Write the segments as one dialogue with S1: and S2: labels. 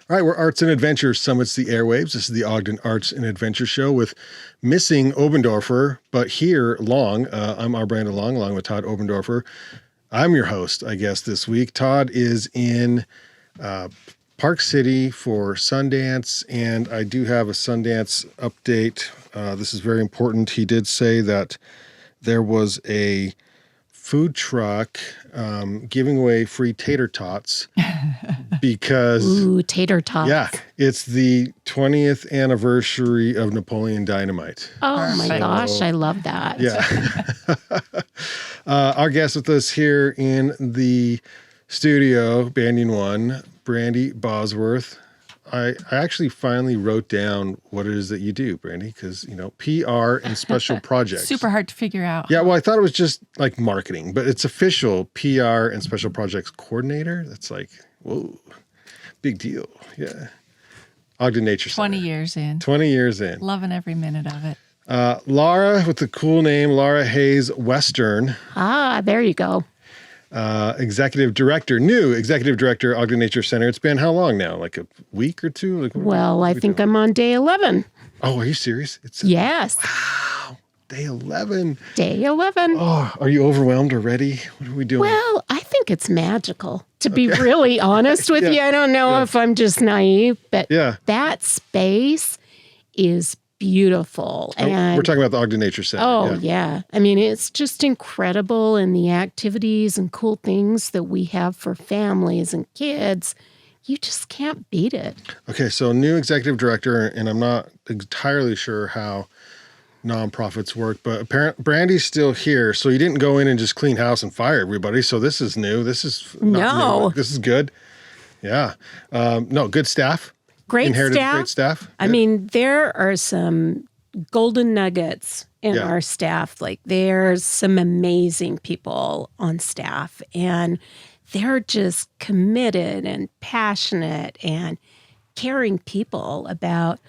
S1: All right, we're Arts and Adventure Summits the Airwaves. This is the Ogden Arts and Adventure Show with missing Oberndorfer, but here, Long. I'm Brandi Long, along with Todd Oberndorfer. I'm your host, I guess, this week. Todd is in Park City for Sundance, and I do have a Sundance update. This is very important. He did say that there was a food truck giving away free tater tots because...
S2: Ooh, tater tots.
S1: Yeah, it's the 20th anniversary of Napoleon Dynamite.
S2: Oh my gosh, I love that.
S1: Yeah. Our guest with us here in the studio, Banyan One, Brandi Bosworth. I actually finally wrote down what it is that you do, Brandi, because, PR and special projects.
S3: Super hard to figure out.
S1: Yeah, well, I thought it was just like marketing, but it's official PR and special projects coordinator. That's like, whoa, big deal. Yeah. Ogden Nature Center.
S3: 20 years in.
S1: 20 years in.
S3: Loving every minute of it.
S1: Laura, with the cool name, Laura Hayes Western.
S2: Ah, there you go.
S1: New executive director, Ogden Nature Center. It's been how long now? Like a week or two?
S2: Well, I think I'm on day 11.
S1: Oh, are you serious?
S2: Yes.
S1: Wow. Day 11.
S2: Day 11.
S1: Oh, are you overwhelmed already? What are we doing?
S2: Well, I think it's magical. To be really honest with you, I don't know if I'm just naive, but that space is beautiful. And
S1: we're talking about the Ogden Nature Center.
S2: Oh, yeah. I mean, it's just incredible, and the activities and cool things that we have for families and kids, you just can't beat it.
S1: Okay, so new executive director, and I'm not entirely sure how nonprofits work, but apparently Brandi's still here, so you didn't go in and just clean house and fire everybody, so this is new. This is not new. This is good. Yeah. Good staff.
S2: Great staff. I mean, there are some golden nuggets in our staff. Like, there's some amazing people on staff, and they're just committed and passionate and caring people about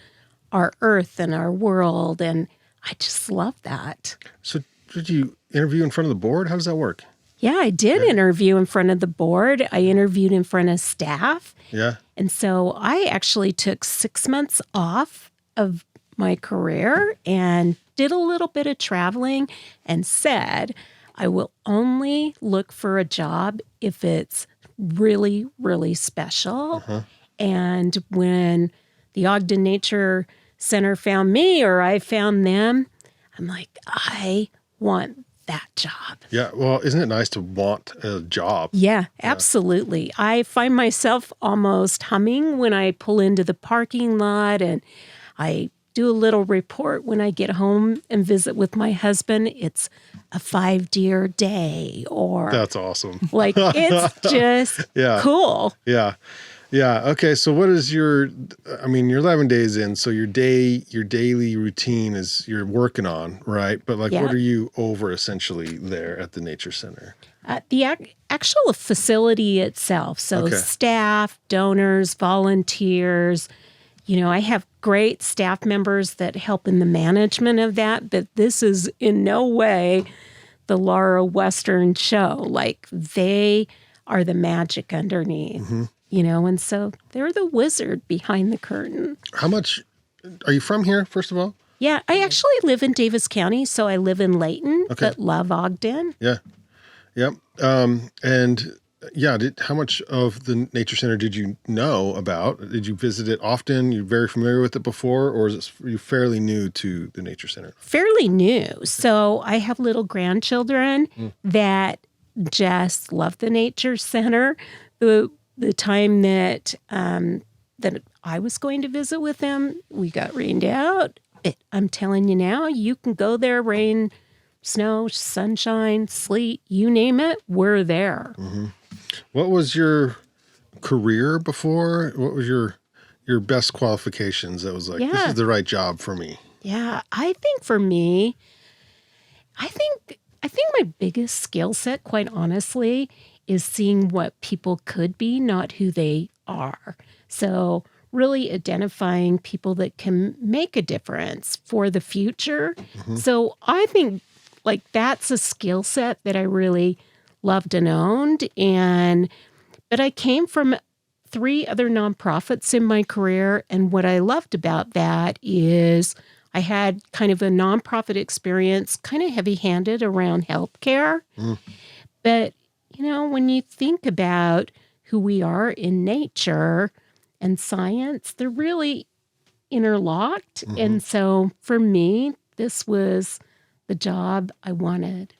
S2: our earth and our world. And I just love that.
S1: So did you interview in front of the board? How does that work?
S2: Yeah, I did interview in front of the board. I interviewed in front of staff.
S1: Yeah.
S2: And so I actually took 6 months off of my career and did a little bit of traveling and said, I will only look for a job if it's really, really special. Uh-huh. And when the Ogden Nature Center found me, or I found them, I'm like, I want that job.
S1: Yeah. Well, isn't it nice to want a job?
S2: Yeah, absolutely. I find myself almost humming when I pull into the parking lot, and I do a little report when I get home and visit with my husband. It's a 5-deer day, or
S1: that's awesome.
S2: Like, it's just cool.
S1: Yeah. Yeah. Okay. So what is you're 11 days in, so your daily routine is you're working on, right? But what are you over essentially there at the Nature Center?
S2: The actual facility itself. So staff, donors, volunteers, I have great staff members that help in the management of that, but this is in no way the Laura Western show. Like, they are the magic underneath. Mm-hmm. And so they're the wizard behind the curtain.
S1: How much are you from here, first of all?
S2: Yeah, I actually live in Davis County, so I live in Layton, but love Ogden.
S1: Yeah. Yep. How much of the Nature Center did you know about? Did you visit it often? You're very familiar with it before, or are you fairly new to the Nature Center? Fairly
S2: new. So I have little grandchildren that just love the Nature Center. The time that I was going to visit with them, we got rained out. I'm telling you now, you can go there, rain, snow, sunshine, sleet, you name it, we're there.
S1: Mm-hmm. What was your career before? What was your best qualifications that was like, this is the right job for me?
S2: Yeah, I think for me, I think my biggest skill set, quite honestly, is seeing what people could be, not who they are. So really identifying people that can make a difference for the future. Mm-hmm. So I think that's a skill set that I really loved and owned. But I came 3 other nonprofits in my career. And what I loved about that is I had kind of a nonprofit experience, kind of heavy-handed around healthcare. But, when you think about who we are in nature and science, they're really interlocked. And so for me, this was the job I wanted.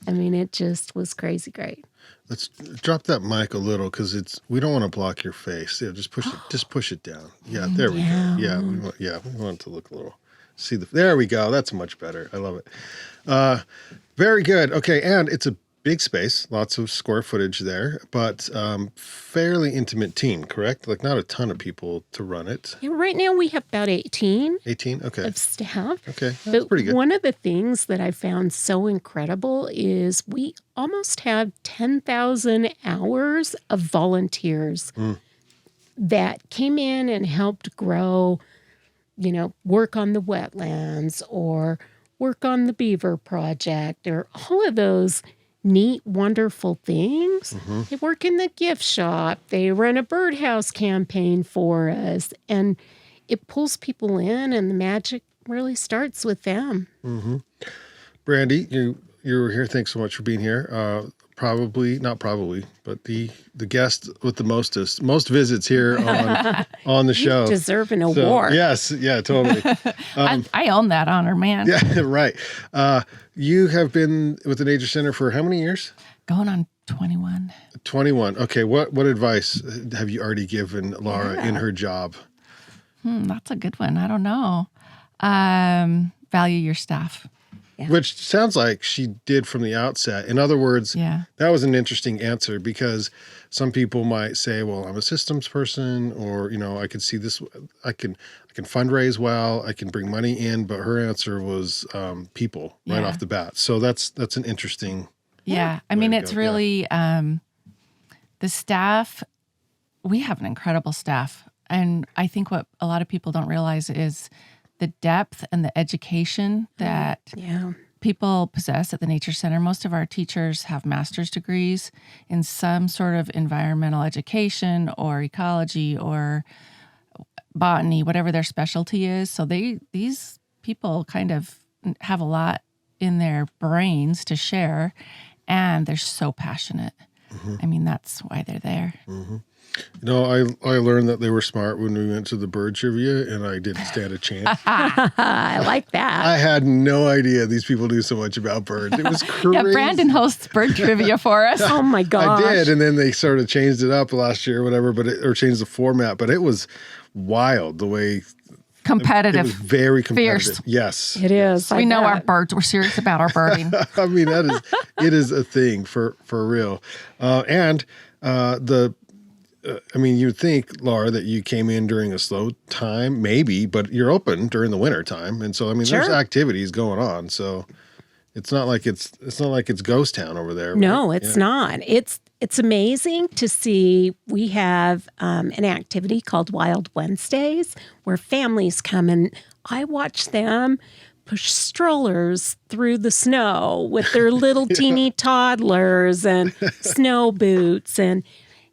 S2: I mean, it just was crazy great.
S1: Let's drop that mic a little because we don't want to block your face. Yeah, just push it down. Yeah, there we go. Yeah, we want it to look a little. There we go. That's much better. I love it. Very good. Okay, and it's a big space, lots of square footage there, but fairly intimate team, correct? Like not a ton of people to run it.
S2: Yeah, right now we have about 18.
S1: 18? Okay.
S2: Of staff.
S1: Okay, that's pretty good.
S2: One of the things that I found so incredible is we almost have 10,000 hours of volunteers that came in and helped grow, work on the wetlands or work on the beaver project or all of those neat, wonderful things. They work in the gift shop. They run a birdhouse campaign for us. And it pulls people in, and the magic really starts with them.
S1: Brandi, you were here. Thanks so much for being here. Not probably, but the guest with the most visits here on the show.
S2: You deserve an award.
S1: Yes, yeah, totally.
S3: I own that honor, man.
S1: Yeah, right. You have been with the Nature Center for how many years?
S3: Going on 21.
S1: 21. Okay, what advice have you already given Laura in her job?
S3: That's a good one. I don't know. Value your staff.
S2: Yeah.
S1: Which sounds like she did from the outset. In other words, that was an interesting answer because some people might say, well, I'm a systems person, or, I could see this, I can fundraise well, I can bring money in, but her answer was people right off the bat. So that's an interesting.
S3: Yeah. I mean, it's really the staff, we have an incredible staff. And I think what a lot of people don't realize is the depth and the education that people possess at the Nature Center. Most of our teachers have master's degrees in some sort of environmental education or ecology or botany, whatever their specialty is. So these people kind of have a lot in their brains to share, and they're so passionate. I mean, that's why they're there.
S1: I learned that they were smart when we went to the bird trivia, and I didn't stand a chance.
S2: I like that.
S1: I had no idea these people knew so much about birds. It was crazy.
S3: Yeah, Brandon hosts bird trivia for us.
S2: Oh my gosh.
S1: I did, and then they sort of changed it up last year or whatever, or changed the format, but it was wild the way...
S3: Competitive.
S1: It was very competitive.
S3: Fierce.
S1: Yes.
S2: It is.
S3: We know our birds. We're serious about our birding.
S1: I mean, it is a thing for real. You'd think, Laura, that you came in during a slow time, maybe, but you're open during the winter time. And so, there's activities going on. So it's not like it's ghost town over there.
S2: No, it's not. It's amazing to see. We have an activity called Wild Wednesdays where families come, and I watch them push strollers through the snow with their little teeny toddlers and snow boots. And,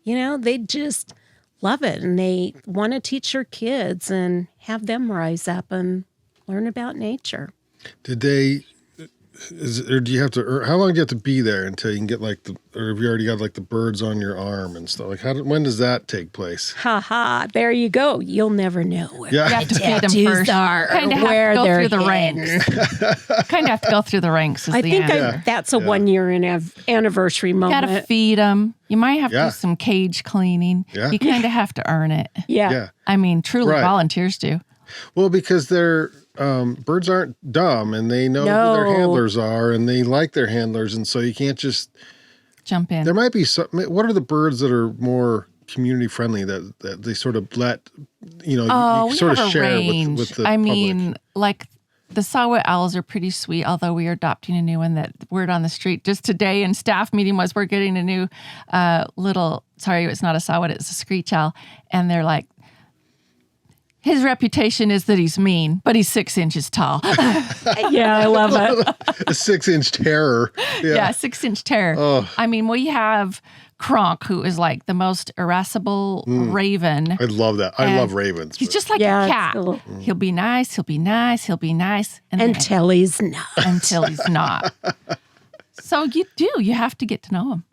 S2: they just love it. And they want to teach their kids and have them rise up and learn about nature.
S1: Did they... or do you have to? Or how long do you have to be there until you can get or have you already got the birds on your arm and stuff? When does that take place?
S2: There you go. You'll never know where
S3: You have to feed them first.
S2: Kind of
S3: have to go
S2: they're
S3: through the ranks. Kind of have to go through the ranks.
S2: I think that's a 1 year anniversary moment.
S3: You got to feed them. You might have to do some cage cleaning.
S1: Yeah.
S3: You kind of have to earn it.
S2: Yeah.
S3: I mean, truly volunteers do.
S1: Well, because they're birds aren't dumb, and they know who their handlers are, and they like their handlers, and so you can't just
S3: jump in.
S1: There might be some. What are the birds that are more community friendly that they sort of let you sort of share with the public?
S3: Like the saw-whet owls are pretty sweet, although we are adopting a new one. That word on the street just today in staff meeting was we're getting a new it's not a saw-whet, it's a screech owl, and they're like, his reputation is that he's mean, but he's 6 inches tall.
S2: Yeah, I love it.
S1: A 6-inch terror.
S3: Yeah, 6-inch terror. Oh. We have Kronk, who is like the most irascible raven.
S1: I love that. I
S3: And
S1: love ravens.
S3: He's
S1: but-
S3: just like
S2: Yeah,
S3: a
S2: it's
S3: cat.
S2: a little-
S3: He'll be nice. He'll be nice. He'll be nice. And then-
S2: Until he's not.
S3: until he's not. So you have to get to know them.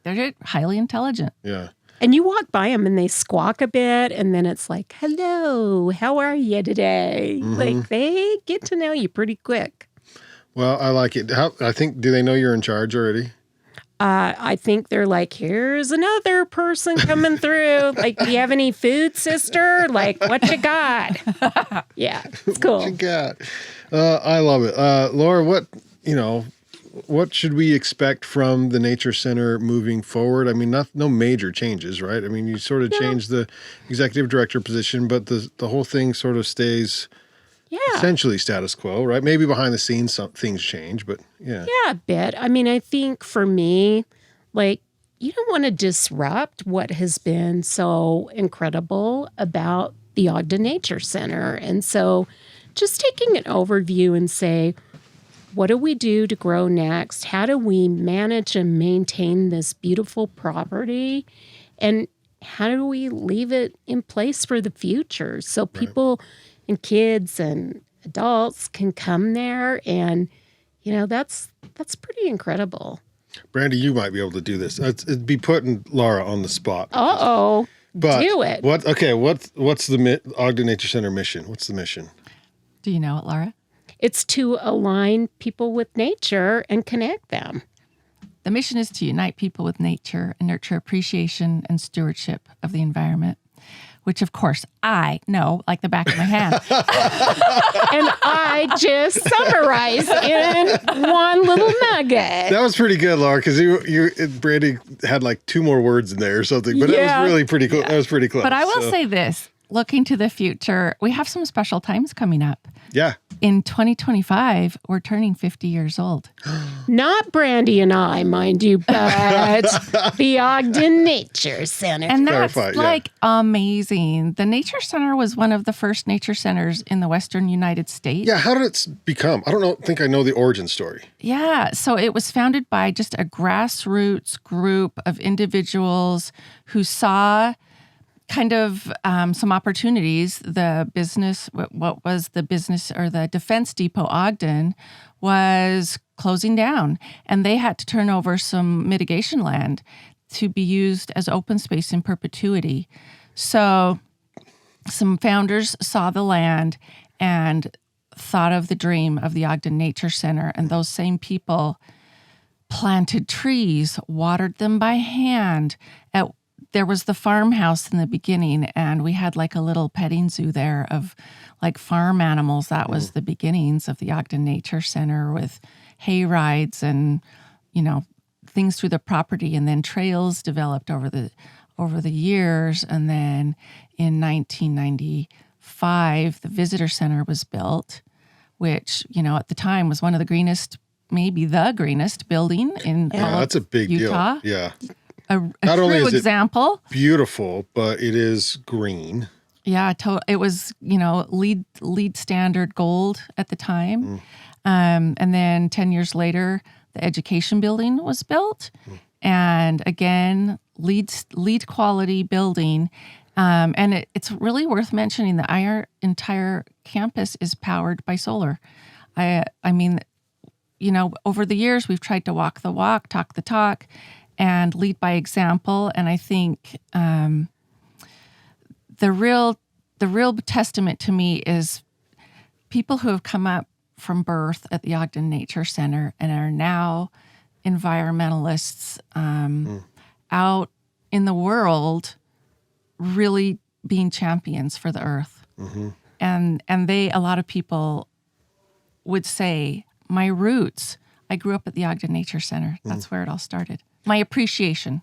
S3: They're highly intelligent.
S1: yeah.
S2: And you walk by them and they squawk a bit, and then it's like, hello, how are you today? Like, they get to know you pretty quick.
S1: Well, I like it. Do they know you're in charge already?
S2: I think they're like, here's another person coming through. Like, do you have any food, sister? Like, what you got? Yeah, it's cool.
S1: What you got? I love it. Laura, what should we expect from the Nature Center moving forward? I mean, no major changes, right? I mean, you sort of changed the executive director position, but the whole thing sort of stays essentially status quo, right? Maybe behind the scenes, some things change, but yeah.
S2: Yeah, a bit. I mean, I think for me, like, you don't want to disrupt what has been so incredible about the Ogden Nature Center. And so just taking an overview and say, what do we do to grow next? How do we manage and maintain this beautiful property? And how do we leave it in place for the future so people and kids and adults can come there? And, that's pretty incredible.
S1: Brandi, you might be able to do this. It'd be putting Laura on the spot.
S2: Uh-oh.
S1: But
S2: do it.
S1: What's the Ogden Nature Center mission? What's the mission?
S3: Do you know it, Laura?
S2: It's to align people with nature and connect them.
S3: The mission is to unite people with nature and nurture appreciation and stewardship of the environment, which, of course, I know like the back of my hand.
S2: And I just summarized in one little nugget.
S1: That was pretty good, Laura, because Brandi had like 2 more words in there or something, but
S2: Yeah.
S1: it was really pretty cool. That was pretty close.
S3: But I will
S1: So,
S3: say this, looking to the future, we have some special times coming up.
S1: yeah.
S3: In 2025, we're turning 50 years old.
S2: Not Brandi and I, mind you, but the Ogden Nature Center.
S3: And that's
S1: Clarify, yeah.
S3: like amazing. The Nature Center was one of the first nature centers in the Western United States.
S1: Yeah, how did it become? I don't think I know the origin story.
S3: Yeah. So it was founded by just a grassroots group of individuals who saw kind of some opportunities. The business, what was the business or the Defense Depot Ogden was closing down, and they had to turn over some mitigation land to be used as open space in perpetuity. So some founders saw the land and thought of the dream of the Ogden Nature Center, and those same people planted trees, watered them by hand. There was the farmhouse in the beginning, and we had like a little petting zoo there of like farm animals. That was the beginnings of the Ogden Nature Center, with hay rides and, things through the property, and then trails developed over the years. And then in 1995, the visitor center was built, which, at the time was one of the greenest, maybe the greenest building in
S1: That's a big
S3: Utah.
S1: deal. Yeah.
S3: A
S1: Not only
S3: true
S1: is it
S3: example.
S1: Beautiful, but it is green.
S3: Yeah, it was, lead standard gold at the time. And then 10 years later, the education building was built. And again, lead quality building. And it's really worth mentioning that our entire campus is powered by solar. I mean, over the years, we've tried to walk the walk, talk the talk, and lead by example. And I think the real testament to me is people who have come up from birth at the Ogden Nature Center and are now environmentalists out in the world, really being champions for the earth. Mm-hmm. And a lot of people would say, my roots, I grew up at the Ogden Nature Center. That's where it all started. My appreciation.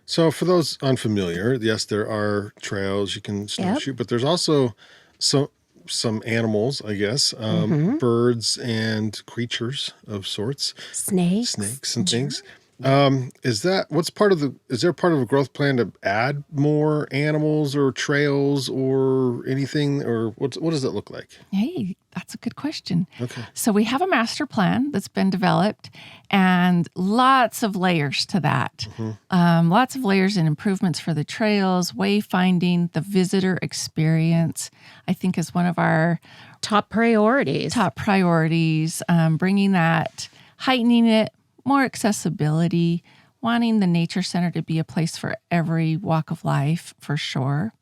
S1: So for those unfamiliar, yes, there are trails you can snowshoot, but there's also some animals, I guess, birds and creatures of sorts,
S2: Snakes
S1: and things. Is there part of a growth plan to add more animals or trails or anything, or what does it look like?
S3: Hey, that's a good question.
S1: Okay.
S3: So we have a master plan that's been developed and lots of layers to that. Lots of layers and improvements for the trails, wayfinding, the visitor experience, I think is one of our
S2: Top priorities.
S3: Bringing that, heightening it, more accessibility, wanting the nature center to be a place for every walk of life, for sure.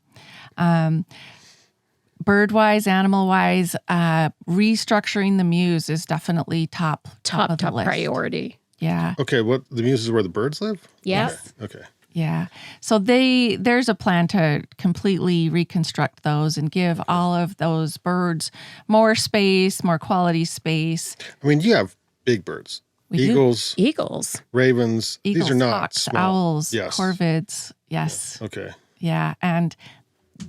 S3: Bird-wise, animal-wise, restructuring the Muse is definitely top of the list.
S2: Priority.
S3: Yeah.
S1: Okay, the Muse is where the birds live?
S2: Yes.
S1: Okay.
S3: Yeah. So there's a plan to completely reconstruct those and give all of those birds more space, more quality space.
S1: I mean, you have big birds.
S3: We do.
S2: Eagles.
S1: Ravens.
S3: Eagles,
S1: These are not
S3: hawks,
S1: small.
S3: owls,
S1: Yes.
S3: corvids. Yes.
S1: Okay.
S3: Yeah. And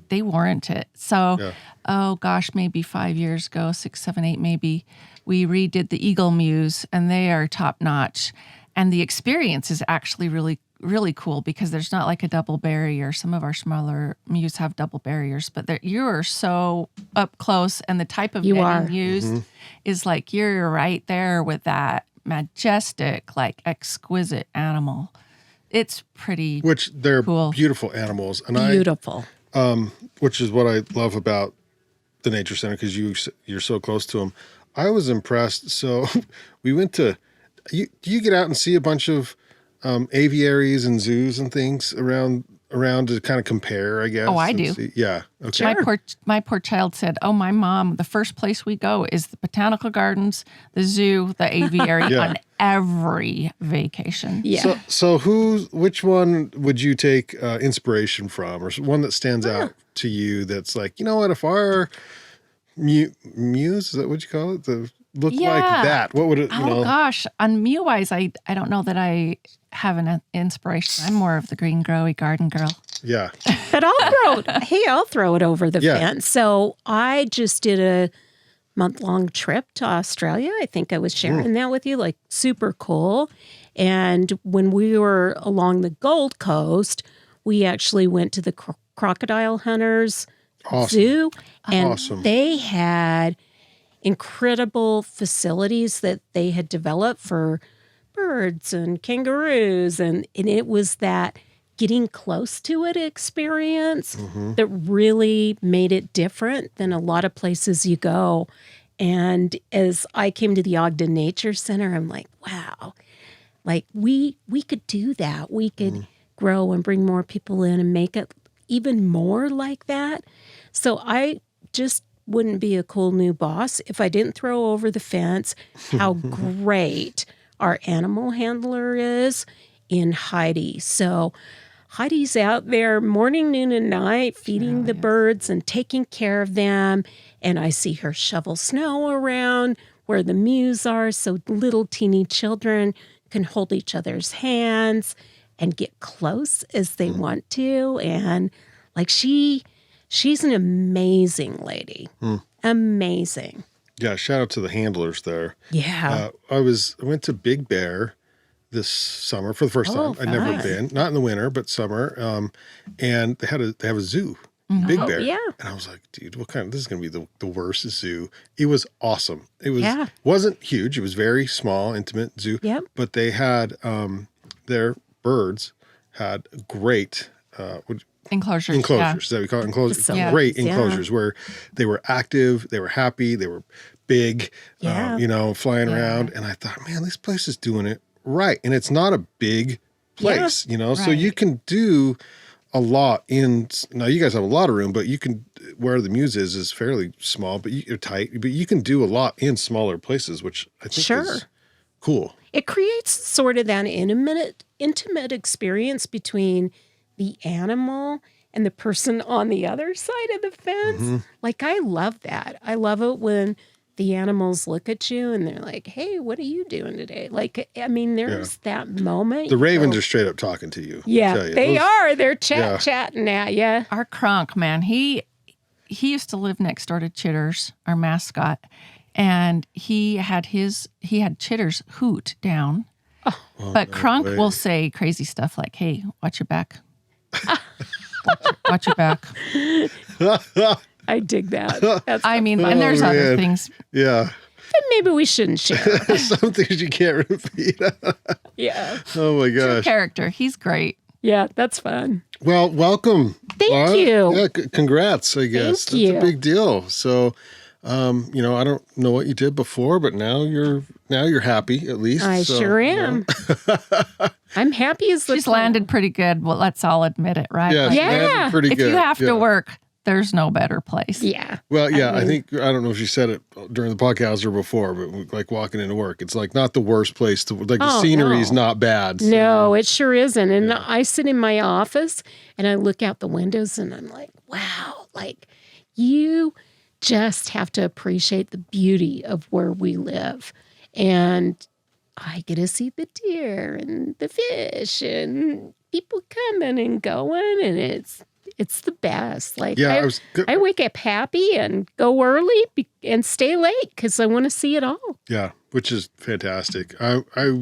S3: they warrant it. So,
S1: Yeah.
S3: Maybe 5 years ago, 6, 7, 8, maybe, we redid the Eagle Muse, and they are top notch. And the experience is actually really, really cool because there's not like a double barrier. Some of our smaller Muse have double barriers, but you are so up close, and the type of netting used is like you're right there with that majestic, like exquisite animal. It's pretty
S1: Which they're
S3: cool.
S1: beautiful animals. And
S2: Beautiful.
S1: which is what I love about the Nature Center, because you're so close to them. I was impressed. So we went to, do you get out and see a bunch of aviaries and zoos and things around to kind of compare, I guess?
S3: Oh, I do.
S1: Yeah. Okay.
S3: My poor child said, "Oh, my mom, the first place we go is the botanical gardens, the zoo, the aviary on every vacation."
S2: Yeah.
S1: So which one would you take inspiration from, or one that stands out to you that's like, you know what, if our muse, is that what you call it? Look like that. What would it,
S3: gosh. On Mew-wise, I don't know that I have an inspiration. I'm more of the green, growy garden girl.
S1: Yeah.
S2: But I'll throw it over the fence. So I just did a month-long trip to Australia. I think I was sharing that with you, like super cool. And when we were along the Gold Coast, we actually went to the Crocodile Hunters Zoo. And they had incredible facilities that they had developed for birds and kangaroos. And it was that getting close to it experience that really made it different than a lot of places you go. And as I came to the Ogden Nature Center, I'm like, wow, like we could do that. We could grow and bring more people in and make it even more like that. So I just wouldn't be a cool new boss if I didn't throw over the fence how great our animal handler is in Heidi. So Heidi's out there morning, noon, and night feeding the birds and taking care of them. And I see her shovel snow around where the mews are so little teeny children can hold each other's hands and get close as they want to. And like she's an amazing lady. Amazing.
S1: Yeah, shout out to the handlers there.
S2: Yeah.
S1: I went to Big Bear this summer for the first time. I'd never been, not in the winter, but summer. And they have a zoo, Big Bear.
S2: Yeah.
S1: And I was like, dude, this is going to be the worst zoo. It was awesome. It wasn't huge. It was very small, intimate zoo.
S2: Yep.
S1: But they had, their birds had great,
S3: Enclosures.
S1: Is that we call it enclosures?
S2: Facilities,
S1: Great enclosures where they were active, they were happy, they were big, flying around. And I thought, man, this place is doing it right. And it's not a big place, so you can do a lot now you guys have a lot of room, but you can, where the Muse is fairly small, but you're tight, but you can do a lot in smaller places, which I think is cool.
S2: It creates sort of that intimate experience between the animal and the person on the other side of the fence. Like, I love that. I love it when the animals look at you and they're like, hey, what are you doing today? Like, I mean, there's that moment.
S1: The ravens are straight up talking to you.
S2: Yeah, they are. They're chatting at you.
S3: Our Kronk, man, he used to live next door to Chitters, our mascot, and he had Chitters hoot down. But Kronk
S1: way.
S3: will say crazy stuff like, hey, watch your back. watch your back.
S2: I dig that. That's
S3: I mean, and there's
S1: Oh,
S3: other
S1: man.
S3: things.
S1: Yeah.
S2: maybe we shouldn't share.
S1: Some things you can't repeat.
S2: Yeah.
S1: Oh my
S3: True
S1: gosh.
S3: character. He's great.
S2: Yeah, that's fun.
S1: Well, welcome.
S2: Thank
S1: Laura.
S2: you.
S1: Yeah, congrats, I guess.
S2: Thank
S1: That's
S2: you.
S1: a big deal. So, I don't know what you did before, but now you're happy at least.
S2: I
S1: So,
S2: sure am. I'm happy as the
S3: She's landed pretty good. Well, let's all admit it, right?
S1: Yeah,
S3: Like,
S2: Yeah.
S1: landed pretty
S3: if
S1: good.
S3: you have
S1: Yeah.
S3: to work, there's no better place.
S2: Yeah.
S1: Well, yeah, I
S2: mean-
S1: think, I don't know if she said it during the podcast or before, but like walking into work, it's like not the worst place to, like the
S2: Oh,
S1: scenery's
S2: no.
S1: not bad. So,
S2: No, it sure isn't. And I sit in my office and I look out the windows and I'm like, wow, like you just have to appreciate the beauty of where we live. And I get to see the deer and the fish and people coming and going, and it's the best. Like
S1: Yeah,
S2: I wake up happy and go early and stay late because I want to see it all.
S1: yeah, which is fantastic. I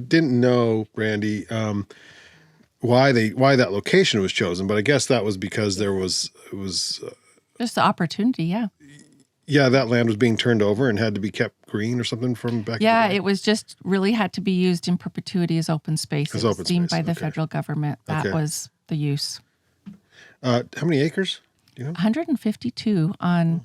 S1: didn't know, Brandi, why that location was chosen, but I guess that was because it was
S3: Just the opportunity, yeah.
S1: yeah, that land was being turned over and had to be kept green or something from back.
S3: Yeah,
S1: in the day.
S3: it was just really had to be used in perpetuity as open space.
S1: As
S3: It was
S1: open
S3: deemed
S1: space,
S3: by the
S1: okay.
S3: federal government. That
S1: Okay.
S3: was the use.
S1: How many acres? Do you know?
S3: 152 on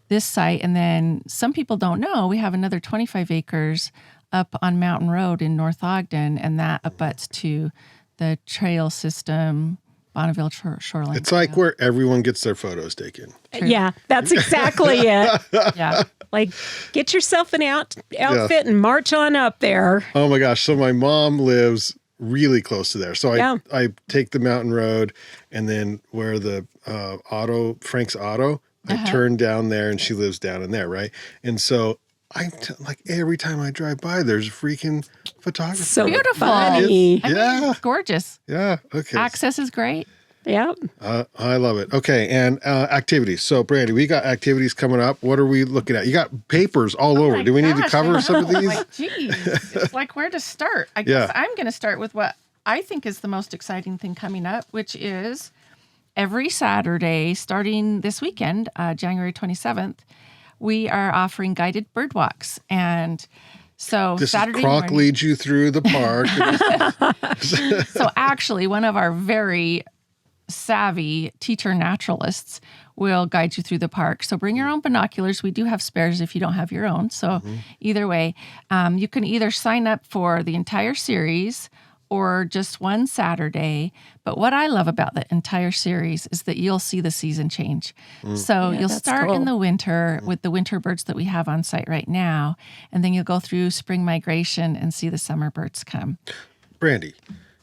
S3: this site. And then some people don't know, we have another 25 acres up on Mountain Road in North Ogden, and that abuts to the trail system, Bonneville Shoreline.
S1: It's like where everyone gets their photos taken.
S3: True.
S2: Yeah, that's exactly it.
S3: Yeah.
S2: Like, get yourself an outfit and march on up there.
S1: Oh my gosh! So my mom lives really close to there. So
S2: Yeah.
S1: I take the mountain road, and then where the Frank's Auto, I turn down there, and she lives down in there, right? And so like every time I drive by, there's a freaking photographer.
S2: So
S3: Beautiful.
S2: funny.
S3: I mean,
S1: Yeah.
S3: gorgeous.
S1: Yeah. Okay.
S3: Access is great.
S2: Yeah.
S1: I love it. Okay. And activities. So, Brandi, we got activities coming up. What are we looking at? You got papers all over. Do we need to cover some of these?
S3: Like, geez, it's like where to start. I guess I'm going to start with what I think is the most exciting thing coming up, which is every Saturday, starting this weekend, January 27th, we are offering guided bird walks. And so
S1: This
S3: Saturday
S1: is Kronk
S3: morning,
S1: leads you through the park.
S3: so actually one of our very savvy teacher naturalists will guide you through the park. So bring your own binoculars. We do have spares if you don't have your own. So either way, you can either sign up for the entire series or just one Saturday. But what I love about the entire series is that you'll see the season change. So
S2: Yeah,
S3: you'll
S2: that's
S3: start in
S2: cool.
S3: the winter with the winter birds that we have on site right now, and then you'll go through spring migration and see the summer birds come.
S1: Brandi,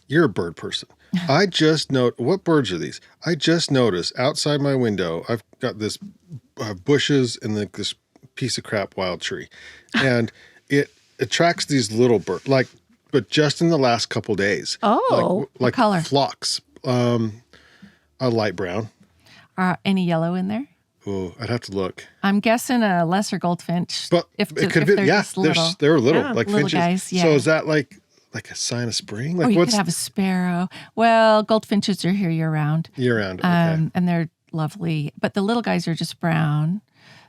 S1: you're a bird person. I just what birds are these? I just noticed outside my window, I've got this bushes and this piece of crap wild tree, and it attracts these little birds, but just in the last couple days.
S2: Oh,
S1: like
S3: color?
S1: Flocks, a light brown.
S3: Any yellow in there?
S1: Oh, I'd have to look.
S3: I'm guessing a lesser goldfinch.
S1: But
S3: if
S1: it could be,
S3: they're
S1: yeah.
S3: just little.
S1: They're little,
S2: Yeah,
S1: like
S3: little
S1: finches.
S3: guys, yeah.
S1: So is that like a sign of spring? Like
S3: Or you
S1: what's
S3: could have a sparrow. Well, goldfinches are here year round.
S1: year round? Okay.
S3: And they're lovely. But the little guys are just brown.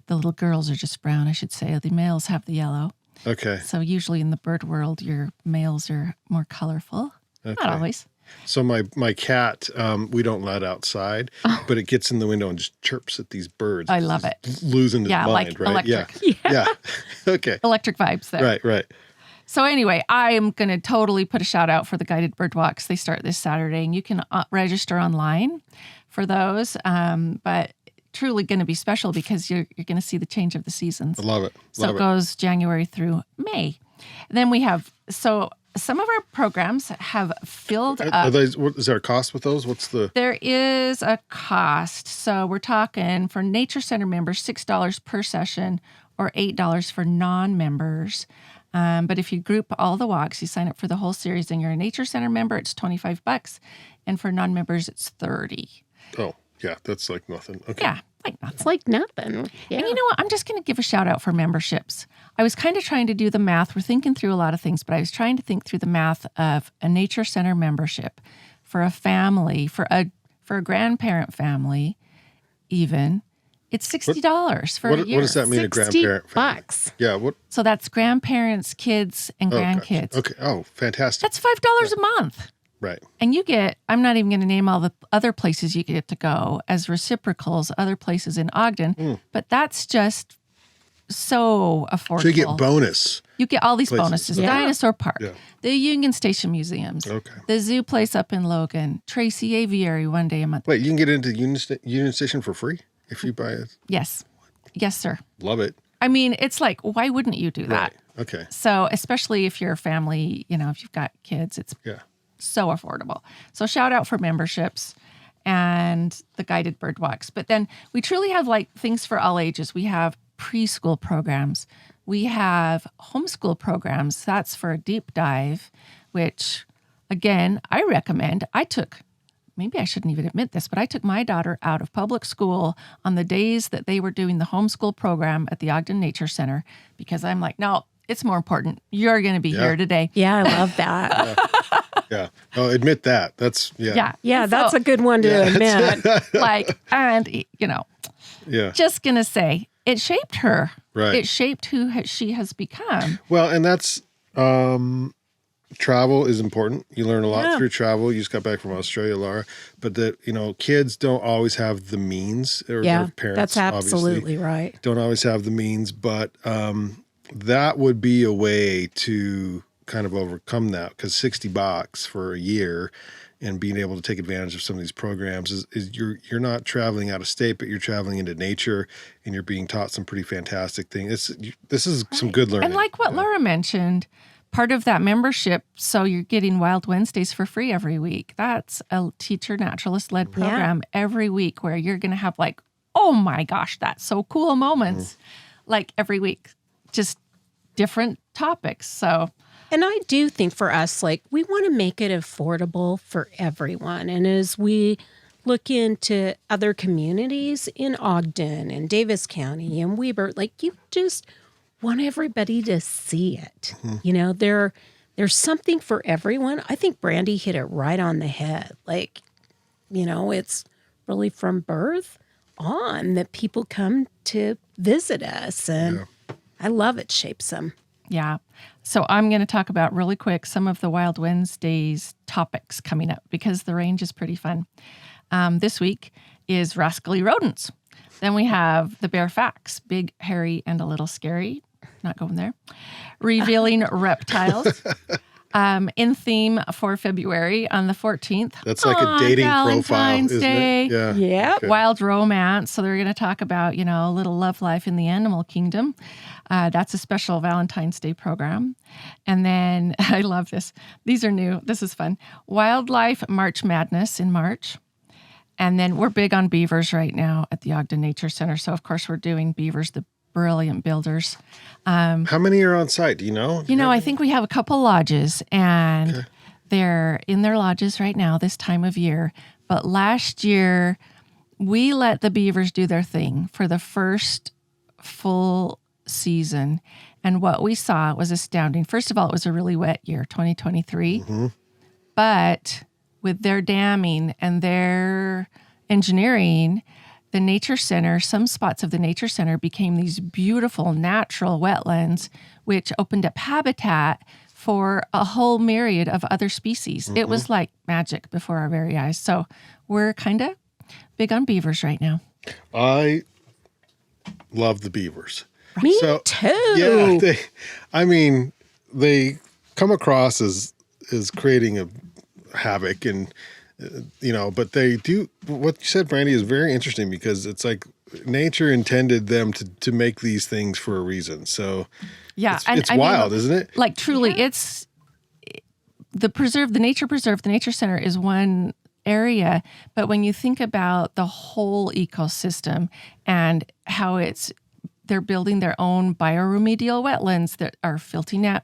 S3: The little girls are just brown, I should say. The males have the yellow.
S1: Okay.
S3: So usually in the bird world, your males are more colorful.
S1: Okay.
S3: Not always.
S1: So my cat, we don't let outside, but it gets in the window and just chirps at these birds.
S3: I love it.
S1: Losing his
S3: Yeah,
S1: mind,
S3: like
S1: right?
S3: electric.
S1: Yeah. Okay.
S3: Electric vibes there.
S1: Right.
S3: So anyway, I am going to totally put a shout out for the guided bird walks. They start this Saturday, and you can register online for those. But truly going to be special because you're going to see the change of the seasons.
S1: I love it.
S3: So
S1: Love
S3: it goes January through May. And then we have, so some of our programs have filled
S1: Are
S3: up.
S1: those, is there a cost with those? What's the?
S3: There is a cost. So we're talking for Nature Center members, $6 per session or $8 for non-members. But if you group all the walks, you sign up for the whole series and you're a Nature Center member, it's $25. And for non-members, it's $30.
S1: Oh, yeah. That's like nothing. Okay.
S3: Yeah. like nothing.
S2: It's like nothing. Yeah.
S3: And you know what? I'm just going to give a shout out for memberships. I was kind of trying to do the math. We're thinking through a lot of things, but I was trying to think through the math of a nature center membership for a family, for a grandparent family, even. It's $60 for a year.
S1: What does that mean, a grandparent family?
S2: $60.
S1: Yeah. What?
S3: So that's grandparents, kids, and grandkids.
S1: Gotcha. Okay. Oh, fantastic.
S3: That's $5 a month.
S1: Right.
S3: And you get, I'm not even going to name all the other places you get to go as reciprocals, other places in Ogden, but that's just so affordable.
S1: So you get bonus.
S3: You get all these
S1: places.
S3: bonuses.
S2: Yeah.
S3: Dinosaur Park,
S1: Yeah.
S3: the Union Station Museums,
S1: Okay.
S3: the zoo place up in Logan, Tracy Aviary one day a month.
S1: Wait, you can get into Union Station for free if you buy it?
S3: Yes. Yes, sir.
S1: Love it.
S3: I mean, it's like, why wouldn't you do that?
S1: Right. Okay.
S3: So, especially if you're a family, if you've got kids, it's
S1: Yeah.
S3: so affordable. So shout out for memberships and the guided bird walks. But then we truly have like things for all ages. We have preschool programs. We have homeschool programs. That's for a deep dive, which again, I recommend. Maybe I shouldn't even admit this, but I took my daughter out of public school on the days that they were doing the homeschool program at the Ogden Nature Center because I'm like, no, it's more important. You're going to be here today.
S2: Yeah, I love that.
S1: Yeah. Oh, admit that. That's, yeah.
S2: Yeah, that's a good one to admit.
S1: Yeah.
S3: Just going to say, it shaped her.
S1: Right.
S3: It shaped who she has become.
S1: Well, and that's, travel is important. You learn a lot through travel. You just got back from Australia, Laura. But kids don't always have the means, or their parents,
S2: that's absolutely right.
S1: don't always have the means. But that would be a way to kind of overcome that, because $60 for a year and being able to take advantage of some of these programs is you're not traveling out of state, but you're traveling into nature and you're being taught some pretty fantastic things. This is some good learning.
S3: And like what Laura mentioned, part of that membership, so you're getting Wild Wednesdays for free every week. That's a teacher naturalist led program every week where you're going to have like, oh my gosh, that's so cool moments like every week, just different topics. So.
S2: And I do think for us, like, we want to make it affordable for everyone. And as we look into other communities in Ogden and Davis County and Weber, like, you just want everybody to see it. There's something for everyone. I think Brandi hit it right on the head. Like, it's really from birth on that people come to visit us. And I love it shapes them.
S3: Yeah. So I'm going to talk about really quick some of the Wild Wednesdays topics coming up because the range is pretty fun. This week is rascally rodents. Then we have the bear facts, big, hairy, and a little scary. Not going there. Revealing reptiles. In theme for February on the 14th.
S1: That's like a dating
S3: Valentine's
S1: profile,
S3: Day.
S1: isn't it?
S2: Yeah.
S1: Okay.
S3: Wild romance. So they're going to talk about, a little love life in the animal kingdom. That's a special Valentine's Day program. And then I love this. These are new. This is fun. Wildlife March Madness in March. And then we're big on beavers right now at the Ogden Nature Center. So, of course, we're doing beavers, the brilliant builders.
S1: How many are on site? Do you know?
S3: I think we have a couple lodges, and they're in their lodges right now this time of year. But last year, we let the beavers do their thing for the first full season. And what we saw was astounding. First of all, it was a really wet year, 2023. But with their damming and their engineering, the Nature Center, some spots of the Nature Center became these beautiful natural wetlands, which opened up habitat for a whole myriad of other species. It was like magic before our very eyes. So we're kind of big on beavers right now.
S1: I love the beavers.
S2: Me
S1: So,
S2: too.
S1: Yeah, they come across as creating a havoc, and but they do. What you said, Brandi, is very interesting because it's like nature intended them to make these things for a reason. So
S3: Yeah,
S1: it's wild, isn't it?
S3: Like truly, it's the Nature Preserve, the Nature Center is one area, but when you think about the whole ecosystem and how they're building their own bioremedial wetlands that are filtering out,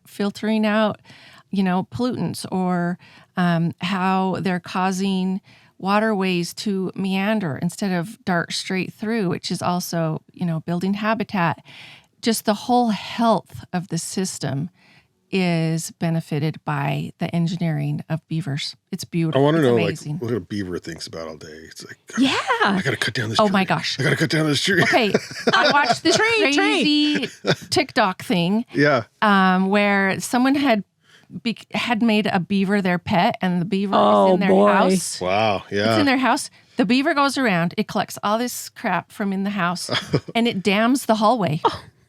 S3: pollutants, or how they're causing waterways to meander instead of dart straight through, which is also, building habitat. Just the whole health of the system is benefited by the engineering of beavers. It's beautiful.
S1: I want to know
S3: amazing.
S1: what a beaver thinks about all day. It's like,
S2: Yeah.
S1: I got to cut down this tree.
S3: Oh my gosh.
S1: I got to cut down this tree.
S3: Okay, I watched this crazy TikTok thing
S1: Yeah.
S3: where someone had made a beaver their pet, and the beaver is in their house.
S1: Wow. Yeah.
S3: It's in their house. The beaver goes around, it collects all this crap from in the house, and it dams the hallway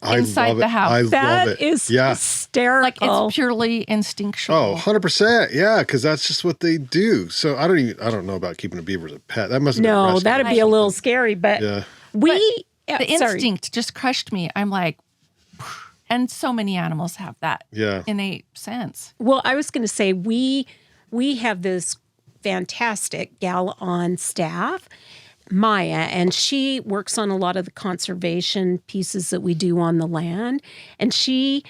S3: inside the house.
S1: I love it.
S2: That is hysterical.
S3: Like, it's purely instinctual.
S1: Oh, 100%. Yeah, because that's just what they do. So I don't know about keeping a beaver as a pet. That must have been rescue
S2: that'd
S1: or
S2: be a little
S1: something.
S2: scary, but
S1: Yeah.
S3: The instinct just crushed me. I'm like, and so many animals have that innate sense.
S2: Well, I was going to say we have this fantastic gal on staff, Maya, and she works on a lot of the conservation pieces that we do on the land, and she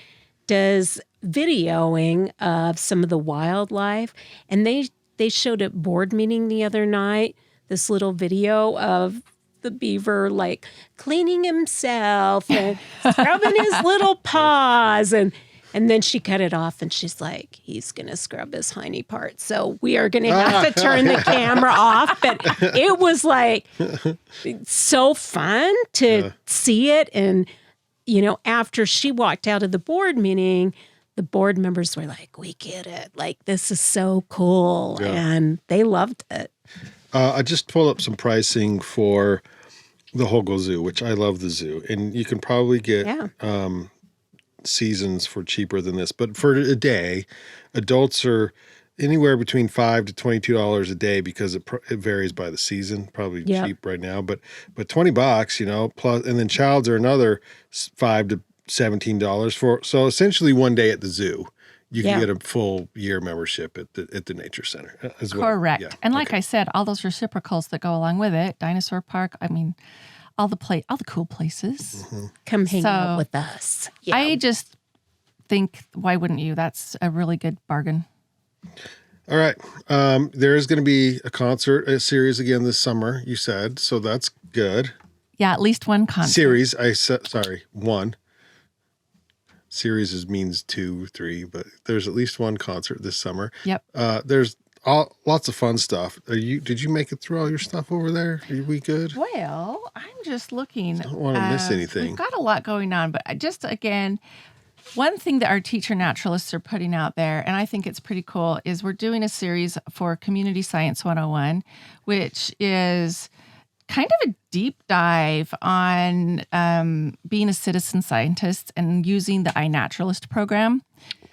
S2: does videoing of some of the wildlife, and they showed at board meeting the other night this little video of the beaver like cleaning himself and scrubbing his little paws, and then she cut it off and she's like, he's gonna scrub his hiney part, so we are gonna have to turn the camera off. But it was like so fun to see it. And after she walked out of the board meeting, the board members were like, we get it, like this is so cool. And they loved it.
S1: I just pulled up some pricing for the Hogle Zoo, which I love the zoo. And you can probably get seasons for cheaper than this. But for a day, adults are anywhere between $5 to $22 a day because it varies by the season. Probably cheap right now. But $20, plus, and then childs are another $5 to $17 for. So essentially one day at the zoo. You can get a full year membership at the nature center as well.
S3: Correct. Yeah. And like I said, all those reciprocals that go along with it, Dinosaur Park, I mean, all the cool places.
S1: Mm-hmm.
S2: Come hang out with us. Yeah.
S3: I just think, why wouldn't you? That's a really good bargain.
S1: All right. There is going to be a series again this summer, you said. So that's good.
S3: Yeah, at least one concert.
S1: Series. One. Series means 2, 3, but there's at least one concert this summer.
S3: Yep.
S1: There's lots of fun stuff. Did you make it through all your stuff over there? Are we good?
S3: Well, I'm just looking.
S1: I don't want to miss anything.
S3: We've got a lot going on, but just again, one thing that our teacher naturalists are putting out there, and I think it's pretty cool, is we're doing a series for Community Science 101, which is kind of a deep dive on being a citizen scientist and using the iNaturalist program.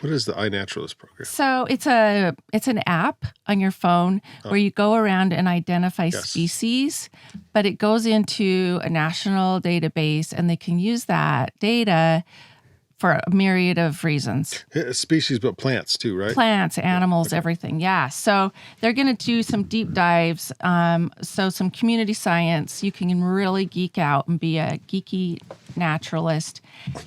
S1: What is the iNaturalist program?
S3: So it's an app on your phone where you go around and identify species, but it goes into a national database, and they can use that data for a myriad of reasons.
S1: Species, but plants too, right?
S3: Plants, animals, everything. Yeah. So they're going to do some deep dives. So some community science, you can really geek out and be a geeky naturalist.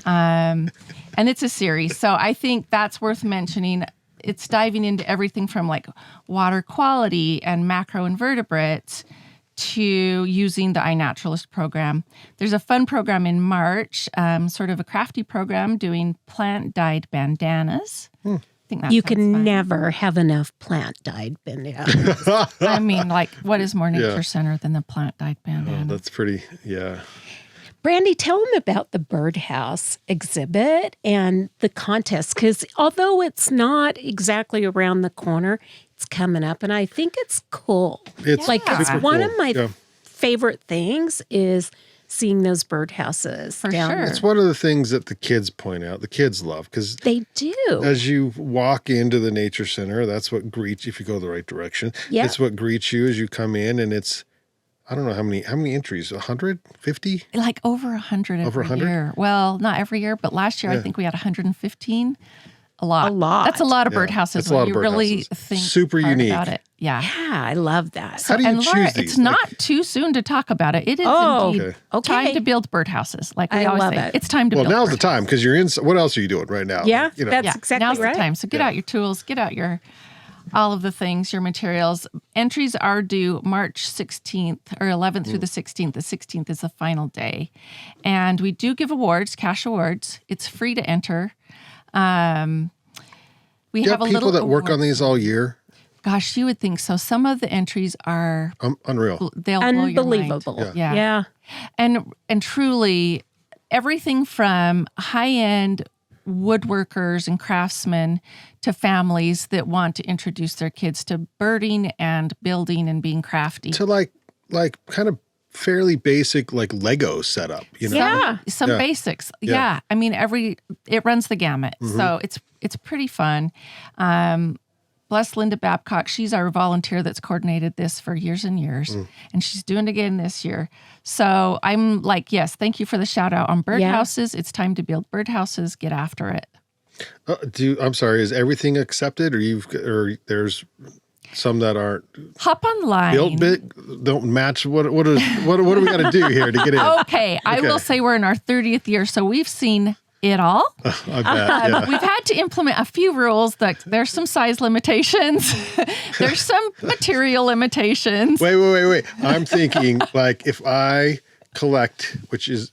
S3: And it's a series. So I think that's worth mentioning. It's diving into everything from like water quality and macroinvertebrates to using the iNaturalist program. There's a fun program in March, sort of a crafty program doing plant-dyed bandanas. I think that
S2: you
S3: sounds
S2: can
S3: fun.
S2: never have enough plant-dyed bandanas.
S3: I mean, like, what is more nature center than the plant-dyed bandana?
S1: That's pretty,
S2: Brandi, tell them about the birdhouse exhibit and the contest, because although it's not exactly around the corner, it's coming up, and I think it's cool.
S1: It's
S2: it's
S1: super
S2: one
S1: cool.
S2: of my favorite things is seeing those birdhouses.
S3: For
S2: down
S3: sure.
S2: there.
S1: It's one of the things that the kids point out. The kids love because
S2: They do.
S1: as you walk into the nature center, that's what greets you if you go the right direction.
S2: Yeah.
S1: It's what greets you as you come in, and it's I don't know how many entries, 150?
S3: Like over 100 every
S1: Over 100?
S3: year. Well, not every year, but last year I think we had 115. A lot.
S2: A lot.
S3: That's a lot of
S1: Yeah,
S3: birdhouses
S1: that's a
S3: when
S1: lot of
S3: you really
S1: birdhouses.
S3: think
S1: Super
S3: hard
S1: unique.
S3: about it. Yeah.
S2: Yeah, I love that.
S1: How do you
S3: and Laura,
S1: choose these?
S3: it's not too soon to talk about it. It is indeed
S2: okay.
S3: time to build birdhouses. Like we
S2: I
S3: always
S2: love
S3: say,
S2: it.
S3: it's time to
S1: Well,
S3: build
S1: now's the
S3: birdhouses.
S1: time because you're in. What else are you doing right now?
S2: Yeah,
S1: You know.
S2: that's exactly
S3: now's
S2: right.
S3: the time. So get out your tools, get out your all of the things, your materials. Entries are due March 16th or 11th through the 16th. The 16th is the final day. And we do give awards, cash awards. It's free to enter. We have a
S1: people
S3: little
S1: that work on
S3: award.
S1: these all year.
S3: Gosh, you would think so. Some of the entries are
S1: Unreal.
S3: they'll blow your mind.
S2: Unbelievable.
S3: Yeah. And truly, everything from high-end woodworkers and craftsmen to families that want to introduce their kids to birding and building and being crafty.
S1: To like kind of fairly basic like Lego setup, you know?
S2: Yeah.
S3: Some basics. Yeah. I mean, it runs the gamut. So it's pretty fun. Bless Linda Babcock. She's our volunteer that's coordinated this for years and years. And she's doing it again this year. So I'm like, yes, thank you for the shout out on birdhouses. It's time to build birdhouses. Get after it.
S1: I'm sorry, is everything accepted or there's some that aren't
S3: Hop online.
S1: built big, don't match what do we got to do here to get in?
S3: Okay. I will say we're in our 30th year, so we've seen it all.
S1: I bet, yeah.
S3: We've had to implement a few rules. That there's some size limitations. There's some material limitations.
S1: Wait. I'm thinking like if I collect, which is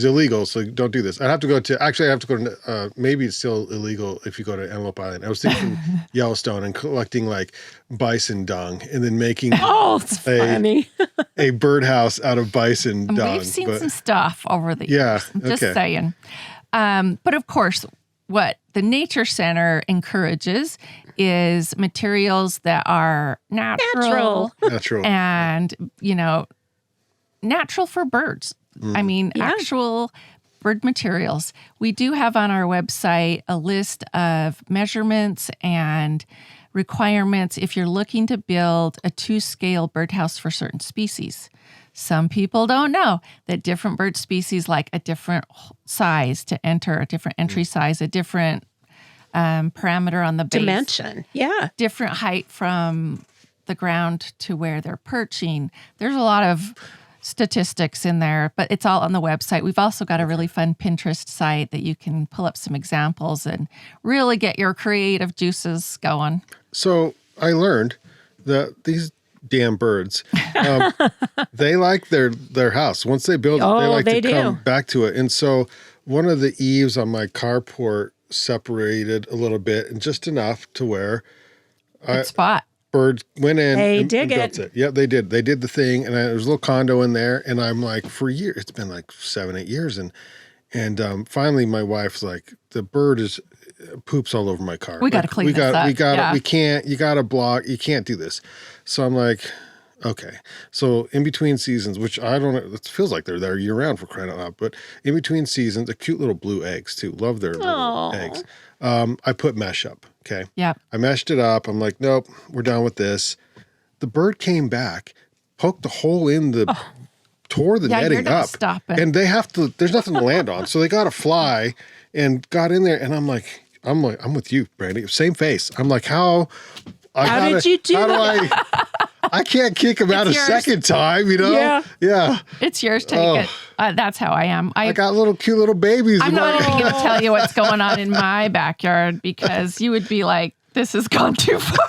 S1: illegal, so don't do this. I have to go to maybe it's still illegal if you go to Antelope Island. I was thinking Yellowstone and collecting like bison dung and then making
S2: It's funny.
S1: a birdhouse out of bison dung.
S3: We've seen some stuff over the years.
S1: Yeah,
S3: I'm just
S1: okay.
S3: saying. But of course, what the Nature Center encourages is materials that are natural. And, natural for birds. I mean, actual bird materials. We do have on our website a list of measurements and requirements if you're looking to build a 2-scale birdhouse for certain species. Some people don't know that different bird species like a different size to enter, a different entry size, a different parameter on the base.
S2: Dimension. Yeah.
S3: Different height from the ground to where they're perching. There's a lot of statistics in there, but it's all on the website. We've also got a really fun Pinterest site that you can pull up some examples and really get your creative juices going.
S1: So I learned that these damn birds, they like their house. Once they build it, they like to come back to it. And so one of the eaves on my carport separated a little bit and just enough to where
S3: Good spot.
S1: Birds went in and
S2: dig
S1: built it. Yeah, they did. They did the thing, and there was a little condo in there. And I'm like, for years, it's been like 7-8 years, and finally, my wife's like, the bird poops all over my car.
S3: We got to clean this up.
S1: We can't. You got to block. You can't do this. So I'm like, okay. So in between seasons, which I don't know, it feels like they're there year round for crying out loud. But in between seasons, the cute little blue eggs too. Love their little eggs. I put mesh up. Okay.
S3: Yeah.
S1: I meshed it up. I'm like, nope, we're done with this. The bird came back, poked a hole in the, tore the netting up.
S3: Stop it.
S1: And they have to, there's nothing to land on. So they got to fly and got in there. And I'm I'm with you, Brandi. Same face. I'm like, how
S2: did you do
S1: that? I can't kick him out a second time, Yeah.
S3: It's yours. Take it. That's how I am.
S1: I got cute little babies.
S3: I'm not even going to tell you what's going on in my backyard because you would be like, this has gone too far.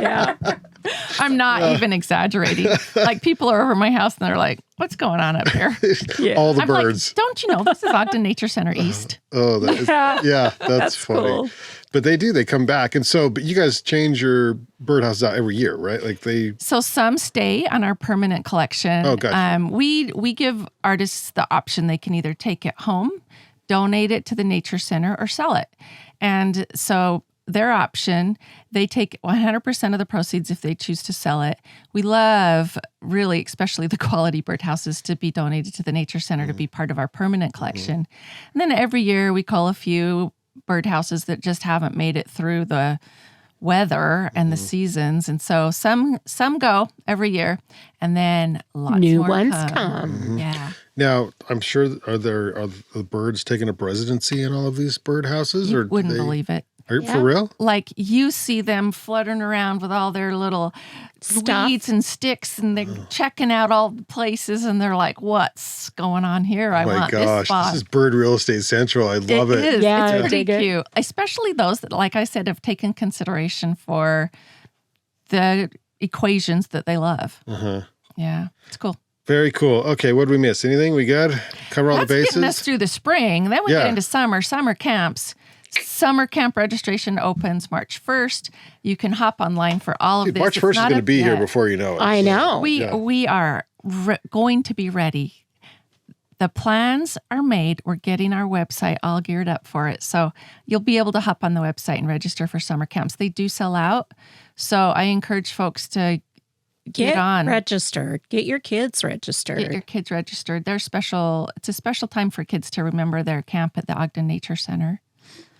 S2: Yeah.
S3: I'm not even exaggerating. Like people are over my house and they're like, what's going on up here?
S1: All the
S3: I'm
S1: birds.
S3: Like, don't you know this is Ogden Nature Center East?
S1: That's funny.
S2: Cool.
S1: But they come back. And so, but you guys change your birdhouses out every year, right?
S3: So some stay on our permanent collection.
S1: Oh, gotcha.
S3: We give artists the option. They can either take it home, donate it to the Nature Center, or sell it. And so their option, they take 100% of the proceeds if they choose to sell it. We love, really, especially the quality birdhouses to be donated to the Nature Center to be part of our permanent collection. And then every year we call a few birdhouses that just haven't made it through the weather and the seasons. And so some go every year, and then lots
S2: New
S3: more
S2: ones
S3: come.
S2: come.
S3: Yeah.
S1: Now, I'm sure, are the birds taking up residency in all of these birdhouses?
S3: You wouldn't believe it.
S1: Are you
S2: Yeah.
S1: for real?
S3: Like you see them fluttering around with all their little
S2: Stuff.
S3: weeds and sticks, and they're checking out all the places, and they're like, "What's going on here? I
S1: Oh my
S3: want this
S1: gosh,
S3: spot."
S1: this is Bird Real Estate Central. I love it.
S3: Is.
S2: Yeah, I
S3: It's pretty
S2: dig it.
S3: cute, especially those that, like I said, have taken consideration for the equations that they love. Yeah, it's cool.
S1: Very cool. Okay, what did we miss? Anything? We good? Cover all
S3: That's
S1: the bases?
S3: getting us through the spring. Then we
S1: Yeah.
S3: get into summer camps. Summer camp registration opens March 1st. You can hop online for all of
S1: Dude,
S3: this.
S1: March
S3: It's
S1: 1st is
S3: not
S1: going to
S3: up
S1: be here
S3: yet.
S1: before you know it.
S2: I know.
S3: We are going to be ready. The plans are made. We're getting our website all geared up for it. So you'll be able to hop on the website and register for summer camps. They do sell out. So I encourage folks to get on.
S2: registered. Get your kids registered.
S3: Get your kids registered. They're special. It's a special time for kids to remember their camp at the Ogden Nature Center.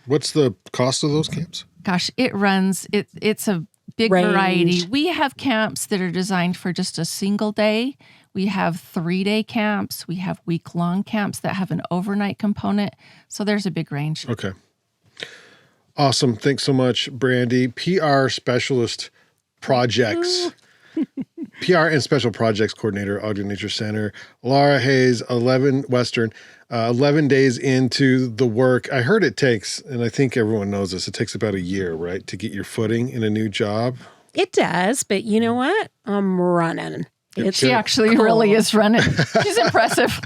S1: What's the cost of those camps?
S3: Gosh, it's a big
S2: Range.
S3: variety. We have camps that are designed for just a single day. We have 3-day camps. We have week-long camps that have an overnight component. So there's a big range.
S1: Okay. Awesome. Thanks so much, Brandi. PR Specialist Projects. PR and Special Projects Coordinator, Ogden Nature Center. Laura Hayes, 11 days into the work. I heard it takes, and I think everyone knows this, it takes about a year, right, to get your footing in a new job.
S2: It does, but you know what? I'm running. It's
S3: She actually really is running. She's impressive.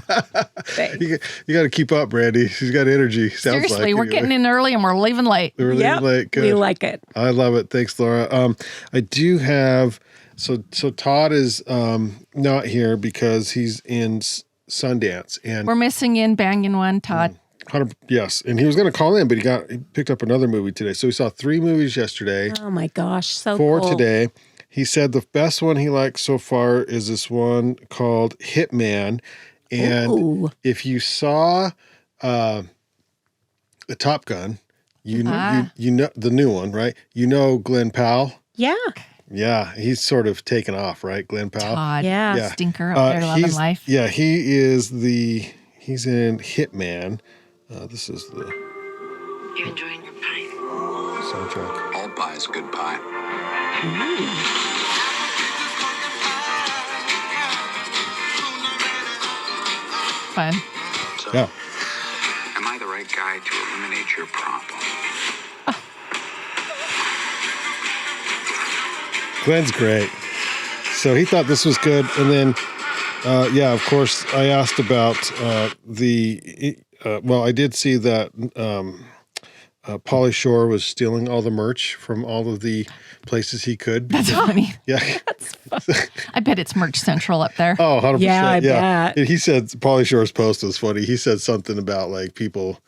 S1: You got to keep up, Brandi. She's got energy. Sounds
S3: Seriously,
S1: like
S3: we're getting in early and we're leaving late.
S1: We're leaving
S2: Yep,
S1: late. Good.
S2: we like it.
S1: I love it. Thanks, Laura. I do have so Todd is not here because he's in Sundance, and
S3: We're missing in Banging One, Todd.
S1: yes, and he was going to call in, but he picked up another movie today. So he saw 3 movies yesterday,
S2: Oh my gosh, so
S1: 4
S2: cool.
S1: today. He said the best one he liked so far is this one called Hitman, and
S2: Ooh.
S1: if you saw the Top Gun, you know the new one, right? You know Glenn Powell.
S2: Yeah.
S1: Yeah, he's sort of taken off, right, Glenn Powell?
S3: Todd,
S2: Yeah.
S3: stinker up there loving life.
S1: Yeah, he's in Hitman. This is the
S4: You enjoying your pie?
S1: soundtrack.
S5: All pie is good pie.
S3: Fun.
S5: So,
S1: Yeah.
S5: am I the right guy to eliminate your problem?
S1: Glenn's great. So he thought this was good. And then, of course, I asked about I did see that Pauly Shore was stealing all the merch from all of the places he could.
S3: That's funny.
S1: Yeah.
S3: I bet it's Merch Central up there.
S1: Oh, 100%.
S2: Yeah, I bet.
S1: And he said, Pauly Shore's post was funny. He said something about like people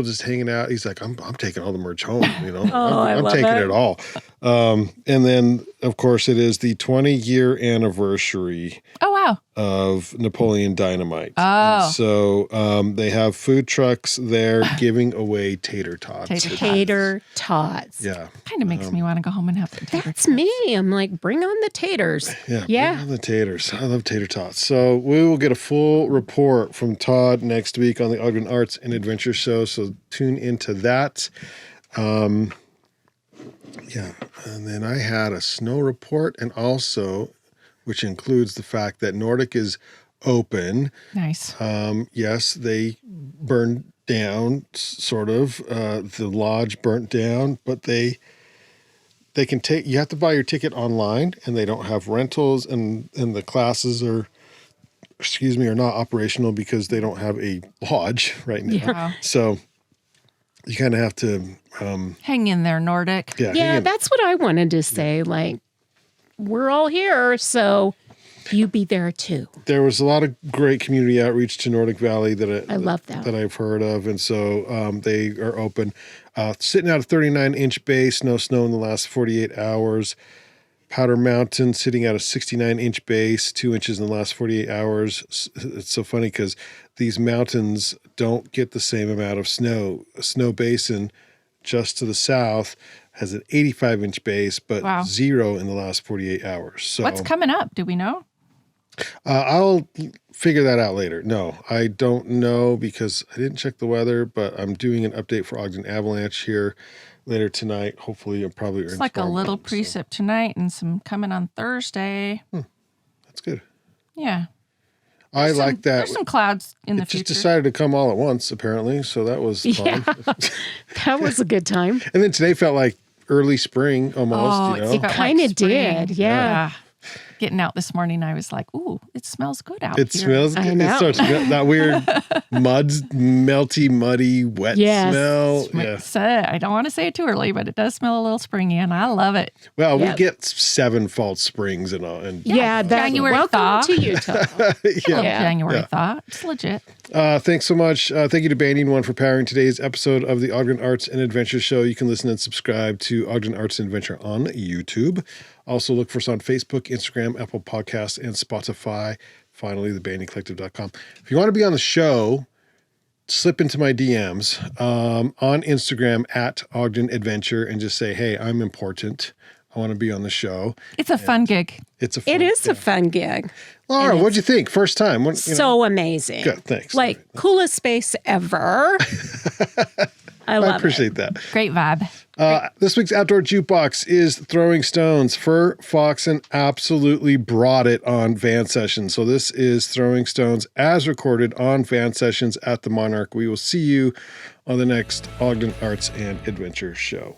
S1: just hanging out. He's like, I'm taking all the merch home, you know.
S2: I
S1: I'm
S2: love
S1: taking
S2: it.
S1: it all. And then, of course, it is the 20-year anniversary
S3: Oh, wow.
S1: of Napoleon Dynamite.
S3: Oh.
S1: And so they have food trucks there giving away tater tots.
S2: Tater tots.
S1: Yeah.
S3: Kind of makes me want to go home and have some tater
S2: That's
S3: tots.
S2: me. I'm like, bring on the taters.
S1: Yeah.
S2: Yeah.
S1: bring on the taters. I love tater tots. So we will get a full report from Todd next week on the Ogden Arts and Adventure Show. So tune into that. And then I had a snow report, and also, which includes the fact that Nordic is open.
S3: Nice.
S1: Yes, they burned down, sort of. The lodge burnt down, but they can take. You have to buy your ticket online, and they don't have rentals, and the classes are not operational because they don't have a lodge right now.
S3: Wow.
S1: So you kind of have to.
S3: Hang in there, Nordic.
S1: hang
S2: Yeah,
S1: in.
S2: that's what I wanted to say. Like, we're all here, so you be there too.
S1: There was a lot of great community outreach to Nordic Valley
S2: I love that.
S1: that I've heard of, and so they are open. Sitting at a 39-inch base, no snow in the last 48 hours. Powder Mountain sitting at a 69-inch base, 2 inches in the last 48 hours. It's so funny because these mountains don't get the same amount of snow. Snow Basin, just to the south, has an 85-inch base, but
S3: Wow.
S1: 0 in the last 48 hours. So
S3: What's coming up? Do we know?
S1: I'll figure that out later. No, I don't know because I didn't check the weather, but I'm doing an update for Ogden Avalanche here later tonight. Hopefully, I'll probably
S3: It's like a little precip tonight and some coming on Thursday.
S1: That's good.
S3: Yeah.
S1: I like that.
S3: There's some clouds in the
S1: It
S3: future.
S1: just decided to come all at once, apparently. So that was fun.
S2: That was a good time.
S1: And then today felt like early spring almost.
S3: Oh,
S1: you know?
S3: it felt
S2: Kinda
S3: like spring.
S2: did, yeah.
S3: Getting out this morning, I was like, ooh, it smells good out
S1: It
S3: here.
S1: smells
S2: I
S1: good.
S2: know.
S1: It starts that weird melty, muddy, wet
S2: Yes.
S1: smell. Yeah.
S3: So, I don't want to say it too early, but it does smell a little springy, and I love it.
S1: Well, we
S2: Yeah.
S1: get 7 false springs and all. And
S2: Yeah, that
S3: January
S2: welcome
S3: thaw.
S2: to Utah.
S3: January
S1: Yeah.
S3: thaw. It's legit.
S1: Thanks so much. Thank you to Banding One for powering today's episode of the Ogden Arts and Adventure Show. You can listen and subscribe to Ogden Arts and Adventure on YouTube. Also look for us on Facebook, Instagram, Apple Podcasts, and Spotify. Finally, thebandingcollective.com. If you want to be on the show, slip into my DMs on Instagram at Ogden Adventure and just say, hey, I'm important. I want to be on the show.
S3: It's a fun gig.
S1: It's a fun,
S2: It is a fun gig.
S1: Laura, what'd you think? First time.
S2: So amazing.
S1: Good, thanks.
S2: Like, coolest space ever. I love
S1: I appreciate that.
S3: Great vibe.
S1: This week's Outdoor Jukebox is Throwing Stones. Foxen absolutely brought it on Van Sessions. So this is Throwing Stones as recorded on Van Sessions at the Monarch. We will see you on the next Ogden Arts and Adventure Show.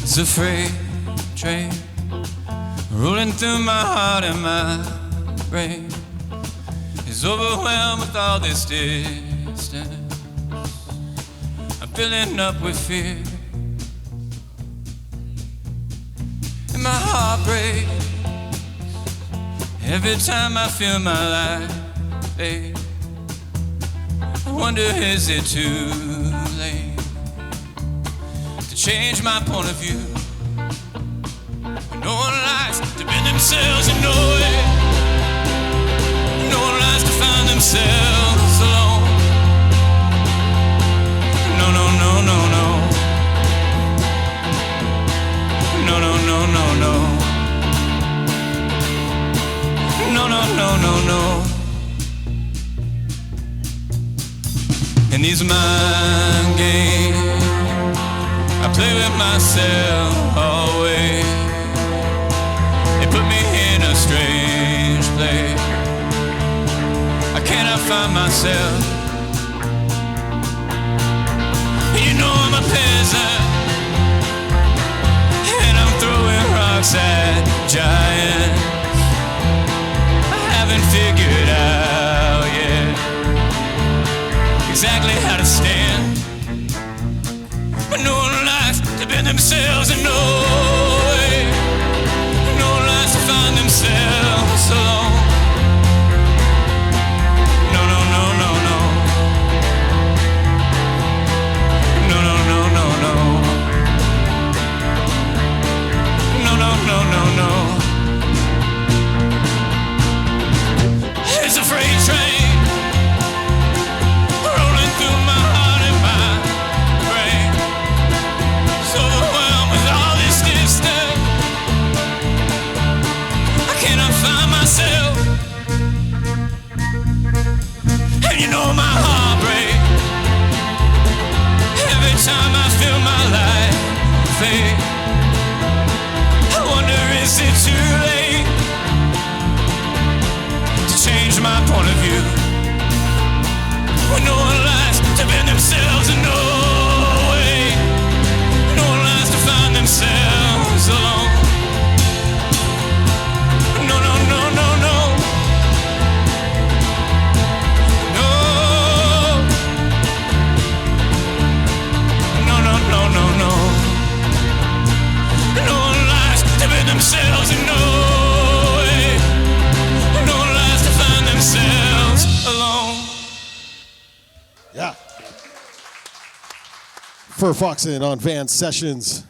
S6: It's a freight train rolling through my heart, and my brain is overwhelmed with all this distance. I'm filling up with fear, and my heart breaks every time I feel my life fade. I wonder, is it too late to change my point of view? No one likes to bend themselves in no way. No one likes to find themselves alone. No, no, no, no, no. No, no, no, no, no. No, no, no, no, no. In these mind games I play with myself always. It put me in a strange place. I cannot find myself. You know I'm a peasant, and I'm throwing rocks at giants. I haven't figured out yet exactly how to stand. But no one likes to bend themselves in no way. No one likes to find themselves alone. No, no, no, no, no. No, no, no, no, no. No, no, no, no, no. It's a freight train rolling through my heart and my brain. So overwhelmed with
S1: Yeah. For Foxen on Van Sessions.